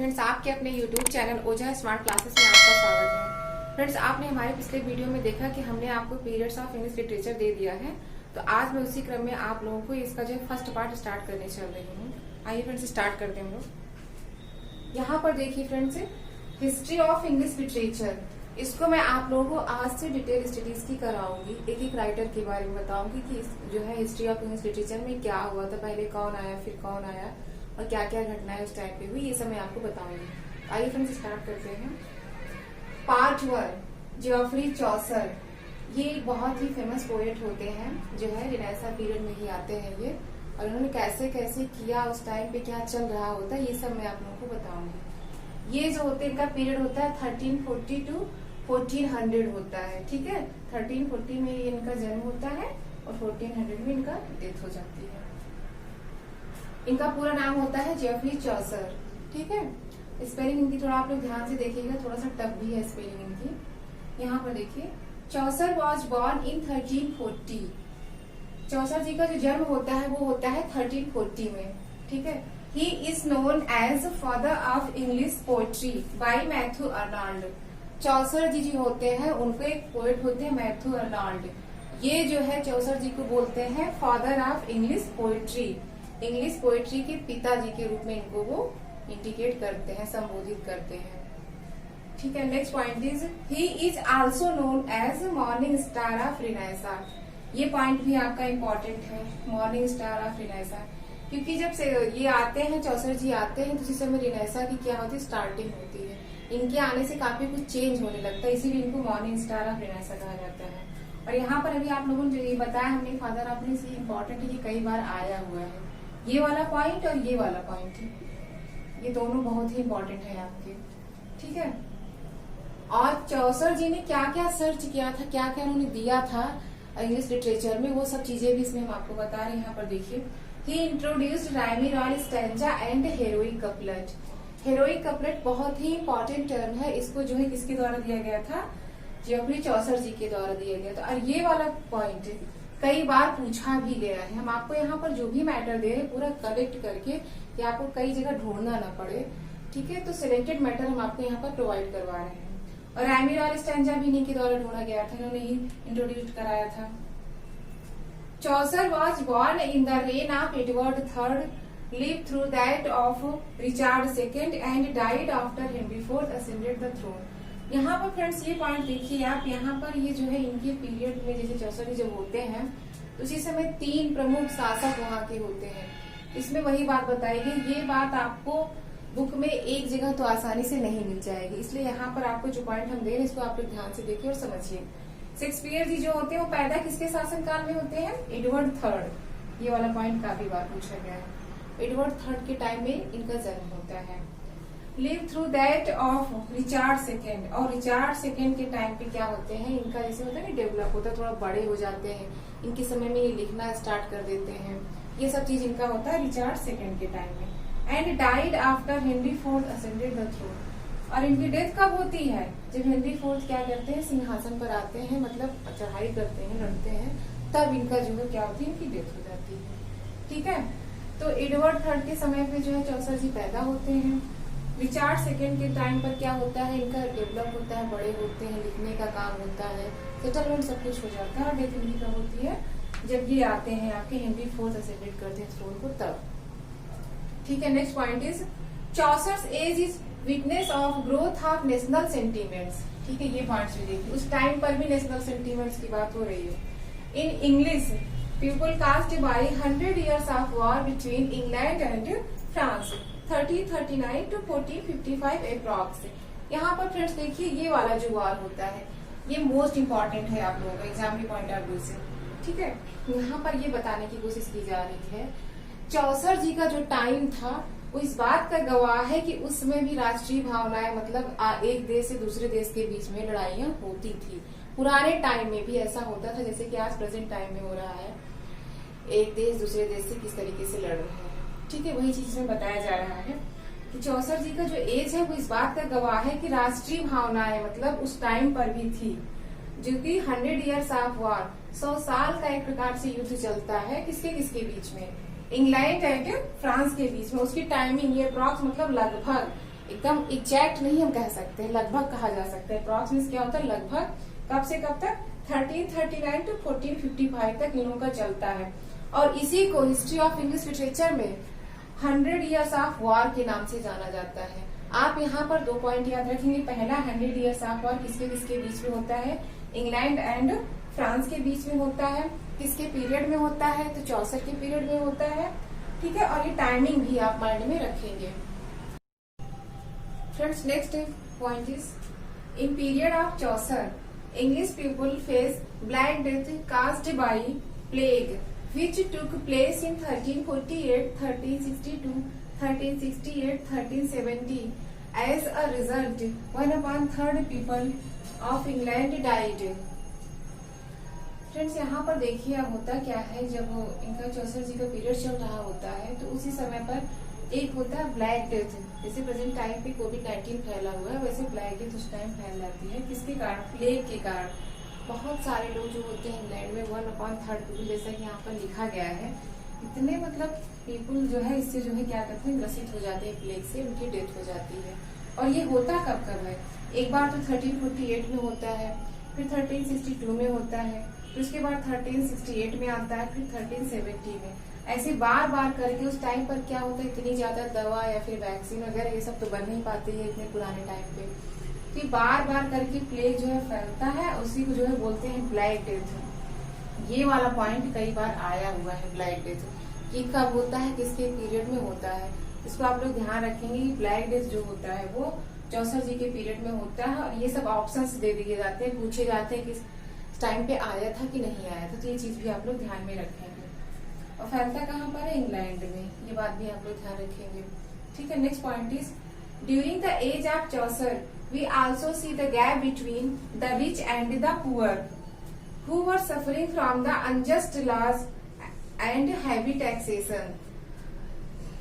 Friends, आपके अपने YouTube channel ओझा smart classes में आपका स्वागत है। फ्रेंड्स, आपने हमारे पिछले वीडियो में देखा कि हमने आपको पीरियड्स ऑफ इंग्लिश लिटरेचर दे दिया है। तो आज मैं उसी क्रम में आप लोगों को इसका जो फर्स्ट पार्ट स्टार्ट करने चल रही हूँ। आइए फ्रेंड्स, स्टार्ट करते हैं हम लोग। यहाँ पर देखिए friends, history of English literature, इसको मैं आप लोगों को आज से डिटेल स्टडीज की कराऊंगी। एक एक राइटर के बारे में बताऊंगी कि जो है हिस्ट्री ऑफ इंग्लिश लिटरेचर में क्या हुआ था, पहले कौन आया, फिर कौन आया और क्या क्या घटनाएं उस टाइम पे हुई, ये सब मैं आपको बताऊंगी। आइए फ्रेंड्स, स्टार्ट करते हैं। पार्ट 1, जियोफ्री चौसर। ये बहुत ही फेमस पोएट होते हैं, जो है रिनेसां पीरियड में ही आते हैं ये, और उन्होंने कैसे कैसे किया, उस टाइम पे क्या चल रहा होता है, ये सब मैं आप लोगों को बताऊंगी। ये जो होते हैं, इनका पीरियड होता है 1340 to 1400 होता है। ठीक है, 1340 में इनका जन्म होता है और 1400 में इनका डेथ हो जाती है। इनका पूरा नाम होता है जियोफ्री चौसर। ठीक है, स्पेलिंग इनकी थोड़ा आप लोग ध्यान से देखिएगा, थोड़ा सा टफ भी है स्पेलिंग इनकी। यहाँ पर देखिए, चौसर वॉज बॉर्न इन 1340। चौसर जी का जो जन्म होता है वो होता है 1340 में। ठीक है, he is known as father of English poetry by Matthew Arnold. Chaucer ji जो होते हैं, उनको एक पोएट होते हैं मैथ्यू अर्नाल्ड। ये जो है चौसर जी को बोलते हैं father of English poetry, English poetry के पिताजी के रूप में इनको वो इंडिकेट करते हैं, संबोधित करते हैं। ठीक है, next point is he is also known as morning star of Renaissance. ये पॉइंट भी आपका इम्पोर्टेंट है, मॉर्निंग स्टार ऑफ रिनेसां, क्योंकि जब से ये आते हैं, चौसर जी आते हैं, तो उसी समय रिनेसां की क्या होती है, स्टार्टिंग होती है। इनके आने से काफी कुछ चेंज होने लगता है, इसीलिए इनको मॉर्निंग स्टार ऑफ रिनेसां कहा जाता है। और यहाँ पर अभी आप लोगों ने जो ये बताया हमने फादर ऑफ इंग्लिश, इम्पोर्टेंट है, ये कई बार आया हुआ है। ये वाला पॉइंट और ये वाला पॉइंट, ये दोनों बहुत ही इम्पोर्टेंट है आपके। ठीक है, और चौसर जी ने क्या क्या सर्च किया था, क्या क्या उन्होंने दिया था इंग्लिश लिटरेचर में, वो सब चीजें भी इसमें हम आपको बता रहे हैं। यहाँ पर देखिए, he introduced rhyme royal stanza and heroic couplet. Heroic couplet बहुत ही इम्पोर्टेंट टर्म है, इसको जो है किसके द्वारा दिया गया था, जियोफ्री चौसर जी के द्वारा दिया गया था। और ये वाला पॉइंट कई बार पूछा भी गया है। हम आपको यहाँ पर जो भी मैटर दे रहे हैं पूरा कलेक्ट करके, कि आपको कई जगह ढूंढना ना पड़े। ठीक है, तो सिलेक्टेड मैटर हम आपको यहाँ पर प्रोवाइड करवा रहे हैं। और राइमी रॉयल स्टैंजा भी इन्हीं के द्वारा ढूंढा गया था, इन्होंने ही इंट्रोड्यूस कराया था। Chaucer was born in the reign of Edward III, live through that of Richard II and died after Henry IV ascended the throne. यहाँ पर फ्रेंड्स ये पॉइंट देखिए आप, यहाँ पर ये जो है इनके पीरियड में जैसे चौसर जब होते हैं, तो उसी समय 3 प्रमुख शासक वहाँ के होते हैं। इसमें वही बात बताई गई, ये बात आपको बुक में एक जगह तो आसानी से नहीं मिल जाएगी, इसलिए यहाँ पर आपको जो पॉइंट हम दे रहे हैं इसको आप लोग ध्यान से देखिए और समझिए। शेक्सपियर जी जो होते हैं वो पैदा किसके शासन काल में होते हैं, एडवर्ड III। ये वाला पॉइंट काफी बार पूछा गया है। एडवर्ड III के टाइम में इनका जन्म होता है। Live through that of Richard II, और रिचार्ड II के टाइम पे क्या होते हैं, इनका जैसे होता है ना डेवलप होता है, थोड़ा बड़े हो जाते हैं, इनके समय में ये लिखना स्टार्ट कर देते हैं, ये सब चीज इनका होता है रिचार्ड II के टाइम में। And died after Henry IV ascended the throne. और इनकी डेथ कब होती है, जब हेनरी IV क्या करते हैं, सिंहासन पर आते हैं, मतलब चढ़ाई करते हैं, लड़ते हैं, तब इनका जो है क्या होती है, इनकी डेथ हो जाती है। ठीक है, तो एडवर्ड III के समय पे जो है चौसर जी पैदा होते हैं। रिचार्ड II के टाइम पर क्या होता है, इनका डेवलप होता है, बड़े होते हैं, लिखने का काम होता है, सेटलमेंट सब कुछ हो जाता है। और डेथ इनकी कब होती है, जब ये आते हैं आपके हेनरी IV असेंडेड करते हैं थ्रोन को, तब। ठीक है, next point is Chaucer's age is witness of growth of national sentiments. ठीक है, ये पॉइंट्स भी देखिए, उस टाइम पर भी नेशनल सेंटीमेंट्स की बात हो रही है। In English people cast by 100 years of war between England and France, 1339 to 1455 approx. यहाँ पर फ्रेंड्स देखिए, ये वाला जो वॉर होता है ये मोस्ट इम्पोर्टेंट है आप लोगों का एग्जाम के पॉइंट ऑफ व्यू से। ठीक है, यहाँ पर ये बताने की कोशिश की जा रही है, चौसर जी का जो टाइम था वो इस बात का गवाह है कि उसमें भी राष्ट्रीय भावनाएं, मतलब एक देश से दूसरे देश के बीच में लड़ाइयां होती थी। पुराने टाइम में भी ऐसा होता था, जैसे कि आज प्रेजेंट टाइम में हो रहा है, एक देश दूसरे देश से किस तरीके से लड़ रहे हैं। ठीक है, वही चीज में बताया जा रहा है कि चौसर जी का जो एज है वो इस बात का गवाह है कि राष्ट्रीय भावनाएं, मतलब उस टाइम पर भी थी, जो कि 100 years ऑफ वॉर, 100 साल का एक प्रकार से युद्ध चलता है, किसके किसके बीच में, इंग्लैंड एंड फ्रांस के बीच में। उसकी टाइमिंग ये अप्रॉक्स मतलब लगभग एकदम एग्जैक्ट नहीं हम कह सकते, लगभग कहा जा सकता है। अप्रॉक्सिमेट क्या होता है, लगभग। कब से कब तक, 1339 to 1455 तक इन लोगों का चलता है। और इसी को हिस्ट्री ऑफ इंग्लिश लिटरेचर में 100 ईयर्स ऑफ वॉर के नाम से जाना जाता है। आप यहाँ पर 2 पॉइंट याद रखेंगे। पहला, 100 ईयर्स ऑफ वॉर किसके किसके बीच में होता है, इंग्लैंड एंड फ्रांस के बीच में होता है। किसके पीरियड में होता है, तो चौसर के पीरियड में होता है। ठीक है, और ये टाइमिंग भी आप माइंड में रखेंगे। Friends, next point is, in period of Chaucer English people face Black Death caused by plague, which took place in 1348, 1362, 1368, 1370. As a result, 1/3 people of England died. Friends, यहाँ पर देखिए अब होता क्या है, जब इनका चौसर जी का पीरियड चल रहा होता है तो उसी समय पर एक होता है ब्लैक डेथ। जैसे प्रेजेंट टाइम पे कोविड-19 फैला हुआ है, वैसे ब्लैक डेथ उस टाइम फैल जाती है। किसके कारण, प्लेग के कारण। बहुत सारे लोग जो होते हैं इंग्लैंड में 1/3 पीपल, जैसा कि यहाँ पर लिखा गया है, इतने मतलब पीपल जो है इससे जो है क्या करते हैं, ग्रसित हो जाते हैं प्लेग से, उनकी डेथ हो जाती है। और ये होता कब कब है, एक बार तो 1348 में होता है, फिर 1362 में होता है, फिर उसके बाद 1368 में आता है, फिर 1370 में। ऐसे बार बार करके उस टाइम पर क्या होता है, इतनी ज्यादा दवा या फिर वैक्सीन वगैरह ये सब तो बन नहीं पाती है इतने पुराने टाइम पे, तो बार बार करके प्लेग जो है फैलता है, उसी को जो है बोलते हैं ब्लैक डेथ। ये वाला पॉइंट कई बार आया हुआ है, ब्लैक डेथ कि कब होता है, किसके पीरियड में होता है। इसको आप लोग ध्यान रखेंगे। ब्लैक डेथ जो होता है वो चौसर जी के पीरियड में होता है, और ये सब ऑप्शंस दे दिए जाते हैं, पूछे जाते हैं किस टाइम पे आया था कि नहीं आया था, तो ये चीज भी आप लोग ध्यान में रखेंगे। और फैलता कहाँ पर है, इंग्लैंड में, ये बात भी आप लोग ध्यान रखेंगे। ठीक है, next point is, during the age of Chaucer we also see the gap between the rich and the poor who were suffering from the unjust laws and heavy taxation.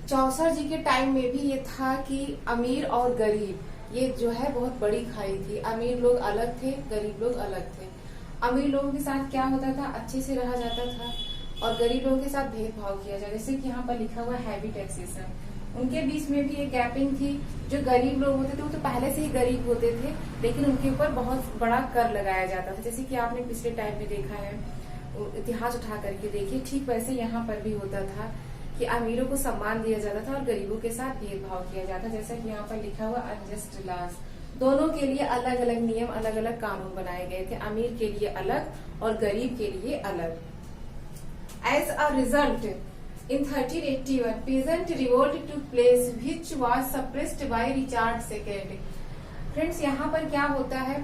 Chaucer ji के टाइम में भी ये था कि अमीर और गरीब, ये जो है बहुत बड़ी खाई थी। अमीर लोग अलग थे, गरीब लोग अलग थे। अमीर लोगों के साथ क्या होता था, अच्छे से रहा जाता था, और गरीब लोगों के साथ भेदभाव किया जाए। जैसे कि यहाँ पर लिखा हुआ हैवी टैक्सेशन, उनके बीच में भी एक गैपिंग थी। जो गरीब लोग होते थे वो तो पहले से ही गरीब होते थे, लेकिन उनके ऊपर बहुत बड़ा कर लगाया जाता था। जैसे कि आपने पिछले टाइम में देखा है, इतिहास उठा करके देखिए, ठीक वैसे यहाँ पर भी होता था कि अमीरों को सम्मान दिया जाता था और गरीबों के साथ भेदभाव किया जाता। जैसा कि यहाँ पर लिखा हुआ अनजस्ट लॉज, दोनों के लिए अलग अलग नियम, अलग अलग कानून बनाए गए थे, अमीर के लिए अलग और गरीब के लिए अलग। As a result, in 1381, peasant revolt took place, which was suppressed by Richard II. Friends, यहाँ पर क्या होता है,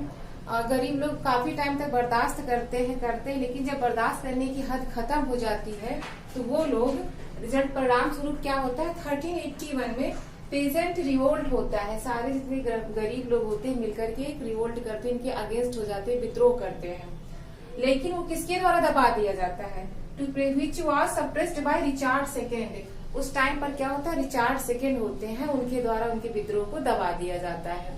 गरीब लोग काफी टाइम तक बर्दाश्त करते हैं, लेकिन जब बर्दाश्त करने की हद खत्म हो जाती है तो वो लोग, रिजल्ट परिणाम स्वरूप क्या होता है, 1381 में पेजेंट रिवोल्ट होता है। सारे जितने गरीब लोग होते हैं मिलकर के एक रिवोल्ट करते हैं, इनके अगेंस्ट हो जाते हैं, विद्रोह करते हैं। लेकिन वो किसके द्वारा दबा दिया जाता है, to which was suppressed by Richard second. उस टाइम पर क्या होता है, रिचार्ड सेकेंड होते हैं, उनके द्वारा उनके विद्रोह को दबा दिया जाता है।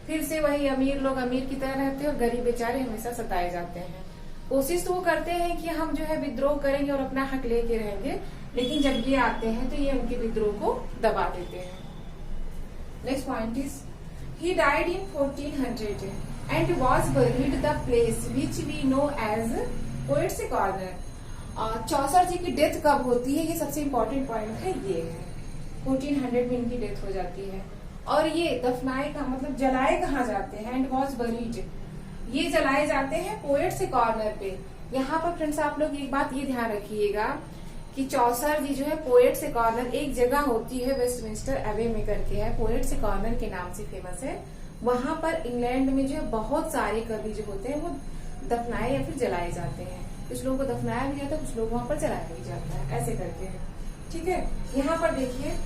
फिर से वही अमीर लोग अमीर की तरह रहते हैं और गरीब बेचारे हमेशा सताए जाते हैं। कोशिश तो वो करते हैं कि हम जो है विद्रोह करेंगे और अपना हक लेके रहेंगे, लेकिन जब ये आते हैं तो ये उनके विद्रोह को दबा देते हैं। Next point is, he died in 1400 and was buried the place which we know as poets corner. Chaucer ji की डेथ कब होती है, ये सबसे इम्पोर्टेंट पॉइंट है, ये है 1400 में इनकी डेथ हो जाती है। और ये दफनाए का मतलब जलाए कहाँ जाते हैं, एंड वॉज बरीड, ये जलाए जाते हैं पोएट्स कॉर्नर पे। यहाँ पर फ्रेंड्स आप लोग एक बात ये ध्यान रखिएगा कि चौसर जी जो है पोएट्स कॉर्नर, एक जगह होती है वेस्टमिंस्टर एवे में करके है, पोएट्स कॉर्नर के नाम से फेमस है। वहां पर इंग्लैंड में जो है बहुत सारे कवि जो होते हैं वो दफनाए या फिर जलाए जाते हैं। कुछ लोगों को दफनाया भी जाता है, कुछ लोग वहां पर जलाया भी जाता है, ऐसे करके है। ठीक है, यहाँ पर देखिए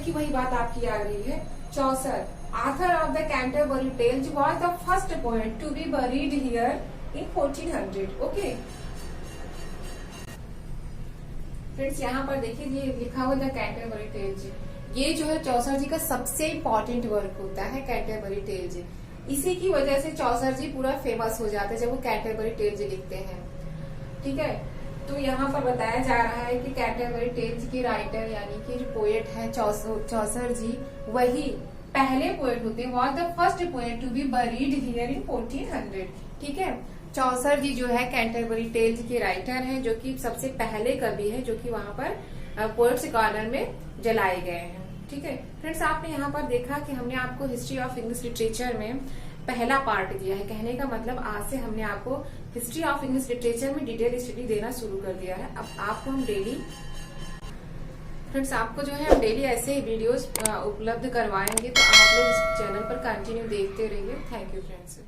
वही बात आपकी आ रही है। चौसर, author of the Canterbury Tales, was the first poet to be buried here in 1400. Okay. Friends यहाँ पर देखिए ये लिखा हुआ द कैंटरबरी टेल्स, ये जो है चौसर जी का सबसे इम्पोर्टेंट वर्क होता है कैंटरबरी टेल्स। इसी की वजह से चौसर जी पूरा फेमस हो जाते हैं जब वो कैंटरबरी टेल्स लिखते हैं। ठीक है, तो यहाँ पर बताया जा रहा है कि कैंटरबरी टेल्स के राइटर यानी कि जो पोएट है चौसर जी, वही पहले पोएट होते हैं, was the first poet to be buried here in 1400। ठीक है, चौसर जी जो है कैंटरबरी टेल्स के राइटर हैं, जो कि सबसे पहले कवि है जो कि वहां पर पोएट्स कॉर्नर में जलाए गए हैं। ठीक है फ्रेंड्स, आपने यहाँ पर देखा कि हमने आपको हिस्ट्री ऑफ इंग्लिश लिटरेचर में पहला पार्ट दिया है। कहने का मतलब आज से हमने आपको हिस्ट्री ऑफ इंग्लिश लिटरेचर में डिटेल स्टडी देना शुरू कर दिया है। अब आपको हम डेली फ्रेंड्स आपको जो है हम डेली ऐसे वीडियोस उपलब्ध करवाएंगे, तो आप लोग इस चैनल पर कंटिन्यू देखते रहिए। Thank you friends.